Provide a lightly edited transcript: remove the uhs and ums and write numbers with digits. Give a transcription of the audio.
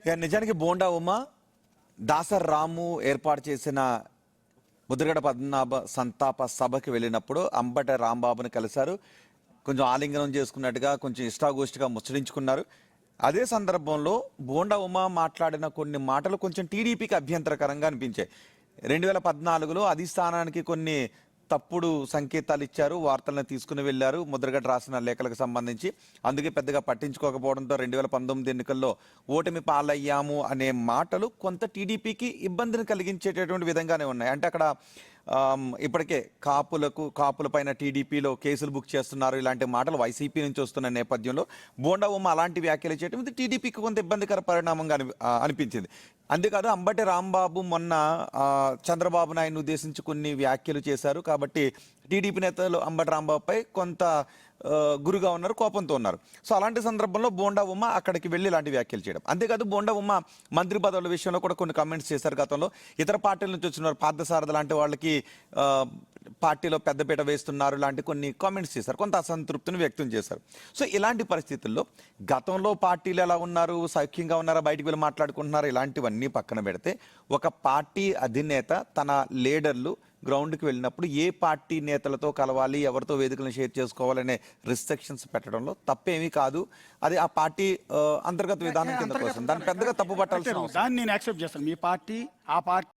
నిజానికి బోండా ఉమ దాసర్ రాము ఏర్పాటు చేసిన ముద్రగడ పద్మనాభ సంతాప సభకి వెళ్ళినప్పుడు అంబటి రాంబాబుని కలిశారు. కొంచెం ఆలింగనం చేసుకున్నట్టుగా కొంచెం ఇష్టాగోష్ఠిగా ముచ్చరించుకున్నారు. అదే సందర్భంలో బోండా ఉమ మాట్లాడిన కొన్ని మాటలు కొంచెం టీడీపీకి అభ్యంతరకరంగా అనిపించాయి. 2014లో అధిష్టానానికి కొన్ని తప్పుడు సంకేతాలు ఇచ్చారు, వార్తలను తీసుకుని వెళ్లారు ముద్రగడ రాసిన లేఖలకు సంబంధించి. అందుకే పెద్దగా పట్టించుకోకపోవడంతో 2019 ఎన్నికల్లో ఓటమి పాలయ్యాము అనే మాటలు కొంత టీడీపీకి ఇబ్బందిని కలిగించేటటువంటి విధంగానే ఉన్నాయి. అంటే అక్కడ ఇప్పటికే కాపుల పైన టీడీపీలో కేసులు బుక్ చేస్తున్నారు, ఇలాంటి మాటలు వైసీపీ నుంచి వస్తున్న నేపథ్యంలో బోండా ఉమ అలాంటి వ్యాఖ్యలు చేయడం ఇది టీడీపీకి కొంత ఇబ్బందికర పరిణామంగా అనిపించింది. అంతేకాదు అంబటి రాంబాబు మొన్న చంద్రబాబు నాయుడుని ఉద్దేశించి కొన్ని వ్యాఖ్యలు చేశారు. కాబట్టి టీడీపీ నేతలు అంబటి రాంబాబుపై కొంత గురుగా ఉన్నారు, కోపంతో ఉన్నారు. సో అలాంటి సందర్భంలో బోండా ఉమ అక్కడికి వెళ్ళి ఇలాంటి వ్యాఖ్యలు చేయడం. అంతేకాదు బోండా ఉమ మంత్రి పదవుల విషయంలో కూడా కొన్ని కామెంట్స్ చేశారు. గతంలో ఇతర పార్టీల నుంచి వచ్చిన పార్థసారథి లాంటి వాళ్ళకి పార్టీలో పెద్దపీట వేస్తున్నారు లాంటి కొన్ని కామెంట్స్ చేశారు, కొంత అసంతృప్తిని వ్యక్తం చేశారు. సో ఇలాంటి పరిస్థితుల్లో గతంలో పార్టీలు ఎలా ఉన్నారు, సౌఖ్యంగా ఉన్నారా, బయటికి వెళ్ళి మాట్లాడుకుంటున్నారా, ఇలాంటివన్నీ పక్కన పెడితే ఒక పార్టీ అధినేత తన లీడర్లు గ్రౌండ్కి వెళ్ళినప్పుడు ఏ పార్టీ నేతలతో కలవాలి, ఎవరితో వేదికలను షేర్ చేసుకోవాలనే రిస్ట్రిక్షన్స్ పెట్టడంలో తప్పేమీ కాదు. అది ఆ పార్టీ అంతర్గత విధానం కింద కోసం దాన్ని పెద్దగా తప్పు పట్టాల్సిన దాన్ని నేను యాక్సెప్ట్ చేస్తాను. మీ పార్టీ ఆ పార్టీ